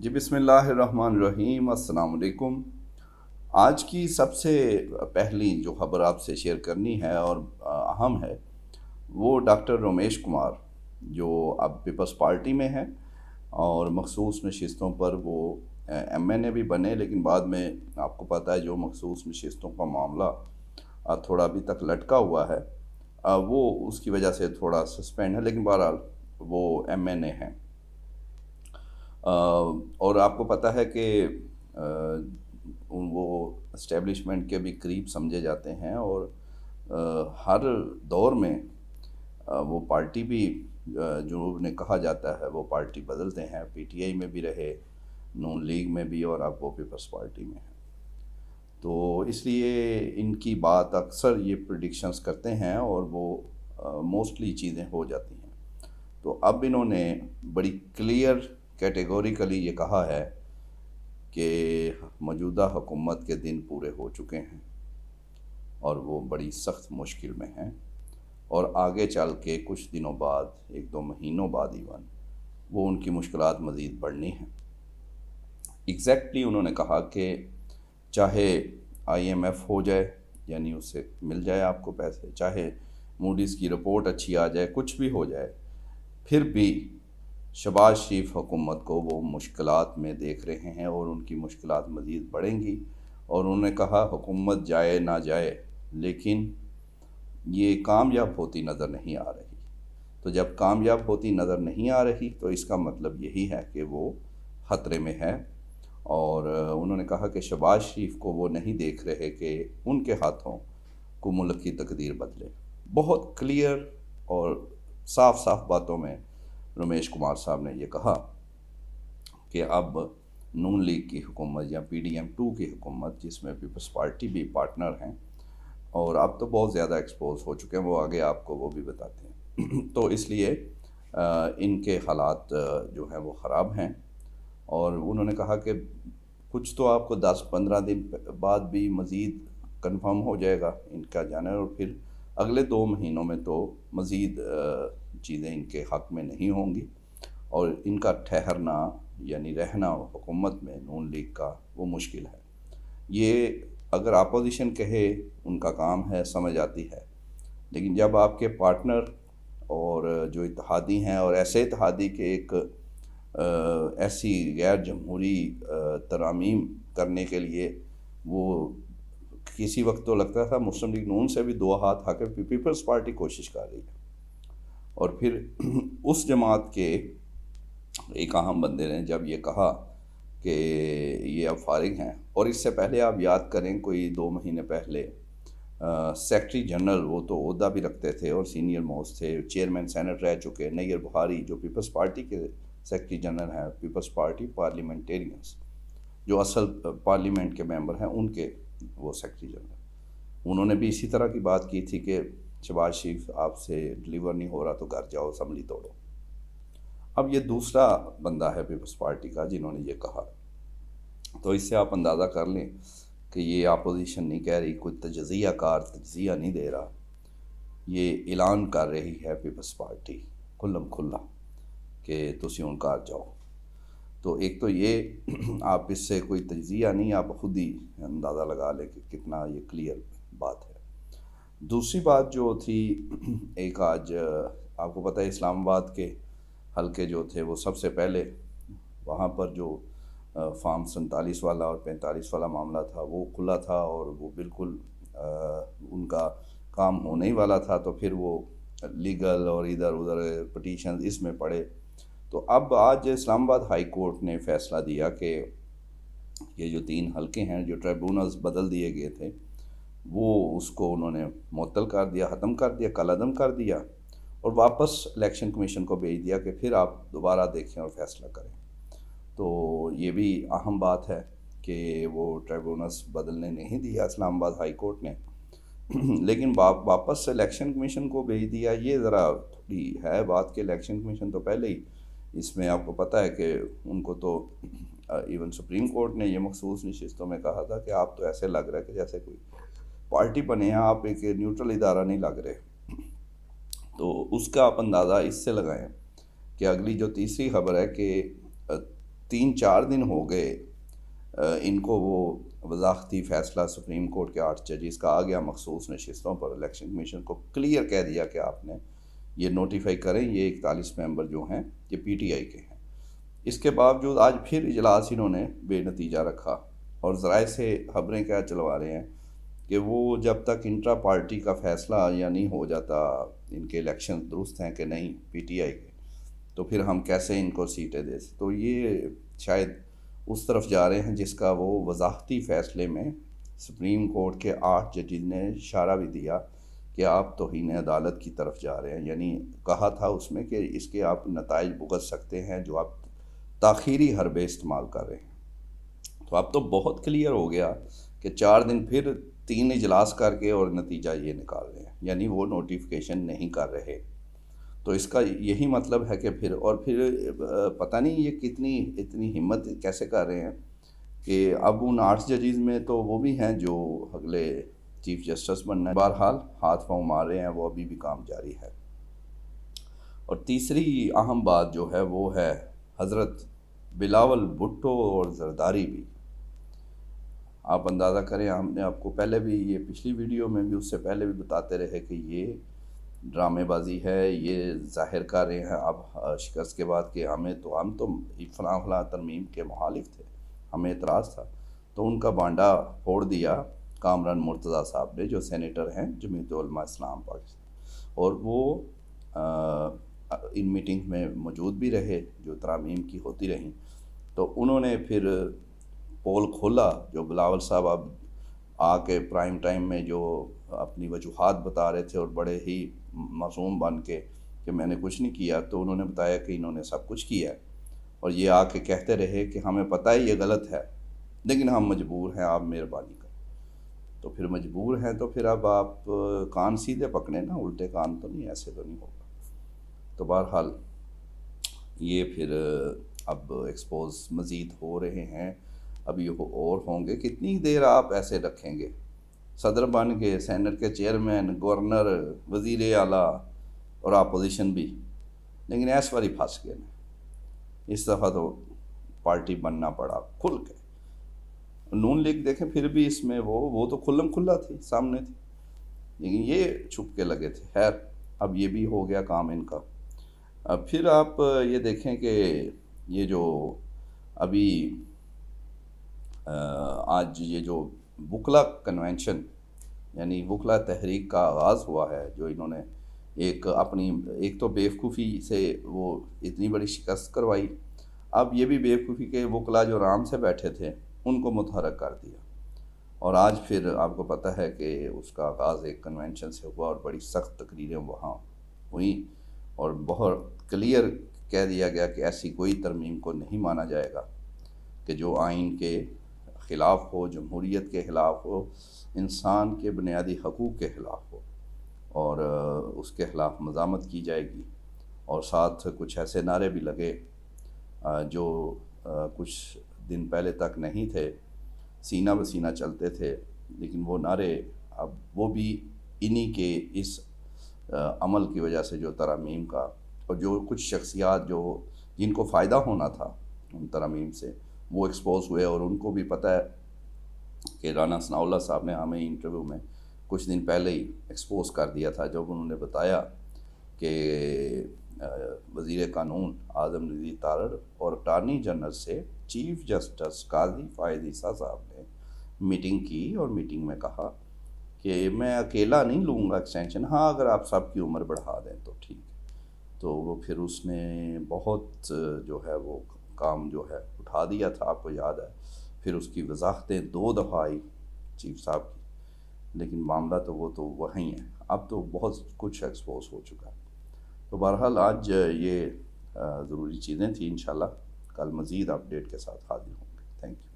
جی بسم اللہ الرحمن الرحیم، السلام علیکم۔ آج کی سب سے پہلی جو خبر آپ سے شیئر کرنی ہے اور اہم ہے، وہ ڈاکٹر رمیش کمار جو اب پیپلز پارٹی میں ہیں اور مخصوص نشستوں پر وہ ایم این اے بھی بنے، لیکن بعد میں آپ کو پتہ ہے جو مخصوص نشستوں کا معاملہ تھوڑا ابھی تک لٹکا ہوا ہے، وہ اس کی وجہ سے تھوڑا سسپینڈ ہے، لیکن بہرحال وہ ایم این اے ہیں۔ اور آپ کو پتہ ہے کہ وہ اسٹیبلشمنٹ کے بھی قریب سمجھے جاتے ہیں، اور ہر دور میں وہ پارٹی بھی جو انہیں کہا جاتا ہے وہ پارٹی بدلتے ہیں، پی ٹی آئی میں بھی رہے، نون لیگ میں بھی، اور اب وہ پیپلز پارٹی میں ہیں۔ تو اس لیے ان کی بات اکثر یہ پریڈکشنز کرتے ہیں اور وہ موسٹلی چیزیں ہو جاتی ہیں۔ تو اب انہوں نے بڑی کلیئر کیٹیگوریکلی یہ کہا ہے کہ موجودہ حکومت کے دن پورے ہو چکے ہیں اور وہ بڑی سخت مشکل میں ہیں، اور آگے چل کے کچھ دنوں بعد، ایک دو مہینوں بعد ایون، وہ ان کی مشکلات مزید بڑھنی ہیں۔ ایگزیکٹلی انہوں نے کہا کہ چاہے آئی ایم ایف ہو جائے، یعنی اس سے مل جائے آپ کو پیسے، چاہے موڈیز کی رپورٹ اچھی آ جائے، کچھ بھی ہو جائے، پھر بھی شہباز شریف حکومت کو وہ مشکلات میں دیکھ رہے ہیں اور ان کی مشکلات مزید بڑھیں گی۔ اور انہوں نے کہا حکومت جائے نہ جائے لیکن یہ کامیاب ہوتی نظر نہیں آ رہی۔ تو جب کامیاب ہوتی نظر نہیں آ رہی تو اس کا مطلب یہی ہے کہ وہ خطرے میں ہے، اور انہوں نے کہا کہ شہباز شریف کو وہ نہیں دیکھ رہے کہ ان کے ہاتھوں کو ملک کی تقدیر بدلے۔ بہت کلیئر اور صاف صاف باتوں میں رمیش کمار صاحب نے یہ کہا کہ اب نون لیگ کی حکومت یا پی ڈی ایم 2 کی حکومت، جس میں پیپلز پارٹی بھی پارٹنر ہیں، اور اب تو بہت زیادہ ایکسپوز ہو چکے ہیں، وہ آگے آپ کو وہ بھی بتاتے ہیں تو اس لیے ان کے حالات جو ہیں وہ خراب ہیں، اور انہوں نے کہا کہ کچھ تو آپ کو 10-15 دن بعد بھی مزید کنفرم ہو جائے گا ان کا جانا، اور پھر اگلے 2 مہینوں میں تو مزید چیزیں ان کے حق میں نہیں ہوں گی، اور ان کا ٹھہرنا یعنی رہنا حکومت میں نون لیگ کا وہ مشکل ہے۔ یہ اگر اپوزیشن کہے ان کا کام ہے، سمجھ آتی ہے، لیکن جب آپ کے پارٹنر اور جو اتحادی ہیں، اور ایسے اتحادی کہ ایک ایسی غیر جمہوری ترامیم کرنے کے لیے وہ کسی وقت تو لگتا تھا مسلم لیگ نون سے بھی 2 ہاتھ آ کے پیپلز پارٹی کوشش کر رہی ہے، اور پھر اس جماعت کے ایک اہم بندے نے جب یہ کہا کہ یہ اب فارغ ہیں، اور اس سے پہلے آپ یاد کریں کوئی 2 مہینے پہلے سیکرٹری جنرل، وہ تو عہدہ بھی رکھتے تھے اور سینئر موسٹ تھے، چیئرمین سینٹ رہ چکے، نیئر بخاری جو پیپلز پارٹی کے سیکرٹری جنرل ہیں، پیپلز پارٹی پارلیمنٹیرینز جو اصل پارلیمنٹ کے ممبر ہیں، ان کے وہ سیکرٹری جنرل، انہوں نے بھی اسی طرح کی بات کی تھی کہ شہباز شریف آپ سے ڈلیور نہیں ہو رہا تو گھر جاؤ، اسمبلی توڑو۔ اب یہ دوسرا بندہ ہے پیپلز پارٹی کا جنہوں نے یہ کہا، تو اس سے آپ اندازہ کر لیں کہ یہ اپوزیشن نہیں کہہ رہی، کوئی تجزیہ کار تجزیہ نہیں دے رہا، یہ اعلان کر رہی ہے پیپلز پارٹی کھلم کھلا کہ تسی ہن گھر جاؤ۔ تو ایک تو یہ آپ اس سے کوئی تجزیہ نہیں، آپ خود ہی اندازہ لگا لیں کہ کتنا یہ کلیئر بات ہے۔ دوسری بات جو تھی، ایک آج آپ کو پتہ ہے اسلام آباد کے حلقے جو تھے وہ سب سے پہلے وہاں پر جو فارم 47 والا اور 45 والا معاملہ تھا وہ کھلا تھا، اور وہ بالکل ان کا کام ہونے ہی والا تھا، تو پھر وہ لیگل اور ادھر ادھر پٹیشنز اس میں پڑے۔ تو اب آج اسلام آباد ہائی کورٹ نے فیصلہ دیا کہ یہ جو 3 حلقے ہیں جو ٹریبونلز بدل دیے گئے تھے، وہ اس کو انہوں نے معطل کر دیا، ختم کر دیا، کالعدم کر دیا، اور واپس الیکشن کمیشن کو بھیج دیا کہ پھر آپ دوبارہ دیکھیں اور فیصلہ کریں۔ تو یہ بھی اہم بات ہے کہ وہ ٹریبونلز بدلنے نہیں دیا اسلام آباد ہائی کورٹ نے، لیکن واپس الیکشن کمیشن کو بھیج دیا۔ یہ ذرا تھوڑی ہے بات کہ الیکشن کمیشن تو پہلے ہی اس میں آپ کو پتہ ہے کہ ان کو تو ایون سپریم کورٹ نے یہ مخصوص نشستوں میں کہا تھا کہ آپ تو ایسے لگ رہا ہے کہ جیسے کوئی پارٹی بنے ہیں، آپ ایک نیوٹرل ادارہ نہیں لگ رہے۔ تو اس کا آپ اندازہ اس سے لگائیں کہ اگلی جو تیسری خبر ہے کہ 3-4 دن ہو گئے ان کو وہ وضاحتی فیصلہ سپریم کورٹ کے 8 ججز کا آ گیا مخصوص نشستوں پر. الیکشن کمیشن کو کلیئر کہہ دیا کہ آپ نے یہ نوٹیفائی کریں، یہ 41 ممبر جو ہیں یہ پی ٹی آئی کے ہیں. اس کے باوجود آج پھر اجلاس انہوں نے بے نتیجہ رکھا، اور ذرائع سے خبریں کیا چلوا رہے ہیں کہ وہ جب تک انٹرا پارٹی کا فیصلہ یا نہیں ہو جاتا ان کے الیکشن درست ہیں کہ نہیں پی ٹی آئی کے، تو پھر ہم کیسے ان کو سیٹیں دے. تو یہ شاید اس طرف جا رہے ہیں جس کا وہ وضاحتی فیصلے میں سپریم کورٹ کے 8 ججز نے اشارہ بھی دیا کہ آپ توہین عدالت کی طرف جا رہے ہیں. یعنی کہا تھا اس میں کہ اس کے آپ نتائج بھگت سکتے ہیں جو آپ تاخیری حربے استعمال کر رہے ہیں. تو اب تو بہت کلیئر ہو گیا کہ 4 دن پھر 3 اجلاس کر کے اور نتیجہ یہ نکال رہے ہیں، یعنی وہ نوٹیفیکیشن نہیں کر رہے. تو اس کا یہی مطلب ہے کہ پھر پتہ نہیں یہ اتنی ہمت کیسے کر رہے ہیں کہ اب ان 8 ججز میں تو وہ بھی ہیں جو اگلے چیف جسٹس بننا ہے. بہرحال ہاتھ پاؤں مار رہے ہیں، وہ ابھی بھی کام جاری ہے. اور تیسری اہم بات جو ہے وہ ہے حضرت بلاول بھٹو اور زرداری بھی. آپ اندازہ کریں، ہم نے آپ کو پہلے بھی یہ پچھلی ویڈیو میں بھی اس سے پہلے بھی بتاتے رہے کہ یہ ڈرامے بازی ہے. یہ ظاہر کر رہے ہیں اب شکست کے بعد کہ ہم تو فلاں ترمیم کے مخالف تھے، ہمیں اعتراض تھا. تو ان کا بانڈا پھوڑ دیا کامران مرتضیٰ صاحب نے، جو سینیٹر ہیں جمعیت علماء اسلام پاکستان، اور وہ ان میٹنگ میں موجود بھی رہے جو ترامیم کی ہوتی رہیں. تو انہوں نے پھر پول کھولا، جو بلاول صاحب اب آ کے پرائم ٹائم میں جو اپنی وجوہات بتا رہے تھے اور بڑے ہی معصوم بن کے کہ میں نے کچھ نہیں کیا، تو انہوں نے بتایا کہ انہوں نے سب کچھ کیا ہے. اور یہ آ کے کہتے رہے کہ ہمیں پتہ ہے یہ غلط ہے لیکن ہم مجبور ہیں، آپ مہربانی کریں. تو پھر مجبور ہیں تو پھر اب آپ کان سیدھے پکڑیں نا، الٹے کان تو نہیں، ایسے تو نہیں ہوگا. تو بہرحال یہ پھر اب ایکسپوز مزید ہو رہے ہیں، ابھی اور ہوں گے. کتنی دیر آپ ایسے رکھیں گے؟ صدر بن گئے، سینٹ کے چیئرمین، گورنر، وزیر اعلیٰ اور اپوزیشن بھی، لیکن اس بار ہی پھنس گئے نا. اس دفعہ تو پارٹی بننا پڑا کھل کے. نون لیگ دیکھیں پھر بھی اس میں وہ تو کھلم کھلا تھی، سامنے تھی، لیکن یہ چھپ کے لگے تھے. خیر اب یہ بھی ہو گیا کام ان کا. اب پھر آپ یہ دیکھیں کہ یہ جو ابھی آج یہ جو وکلا کنونشن یعنی وکلا تحریک کا آغاز ہوا ہے، جو انہوں نے ایک تو بیوقوفی سے وہ اتنی بڑی شکست کروائی، اب یہ بھی بیوقوفی کے وکلا جو آرام سے بیٹھے تھے ان کو متحرک کر دیا. اور آج پھر آپ کو پتہ ہے کہ اس کا آغاز ایک کنونشن سے ہوا اور بڑی سخت تقریریں وہاں ہوئیں، اور بہت کلیئر کہہ دیا گیا کہ ایسی کوئی ترمیم کو نہیں مانا جائے گا کہ جو آئین کے خلاف ہو، جمہوریت کے خلاف ہو، انسان کے بنیادی حقوق کے خلاف ہو، اور اس کے خلاف مزاحمت کی جائے گی. اور ساتھ کچھ ایسے نعرے بھی لگے جو کچھ دن پہلے تک نہیں تھے، سینہ بسینہ چلتے تھے، لیکن وہ نعرے اب وہ بھی انہی کے اس عمل کی وجہ سے، جو ترامیم کا، اور جو کچھ شخصیات جن کو فائدہ ہونا تھا ان ترامیم سے، وہ ایکسپوز ہوئے. اور ان کو بھی پتہ ہے کہ رانا ثناء اللہ صاحب نے ہمیں انٹرویو میں کچھ دن پہلے ہی ایکسپوز کر دیا تھا، جب انہوں نے بتایا کہ وزیر قانون اعظم نذیر تارڑ اور اٹارنی جنرل سے چیف جسٹس قاضی فائز عیسیٰ صاحب نے میٹنگ کی، اور میٹنگ میں کہا کہ میں اکیلا نہیں لوں گا ایکسٹینشن، ہاں اگر آپ سب کی عمر بڑھا دیں تو ٹھیک ہے. تو وہ پھر اس نے بہت جو ہے وہ کام جو ہے اٹھا دیا تھا، آپ کو یاد ہے. پھر اس کی وضاحتیں 2 دفعہ آئی چیف صاحب کی، لیکن معاملہ تو وہ تو وہیں ہے. اب تو بہت کچھ ایکسپوز ہو چکا ہے. تو بہرحال آج یہ ضروری چیزیں تھیں. انشاءاللہ کل مزید اپڈیٹ کے ساتھ حاضر ہوں گے. Thank you.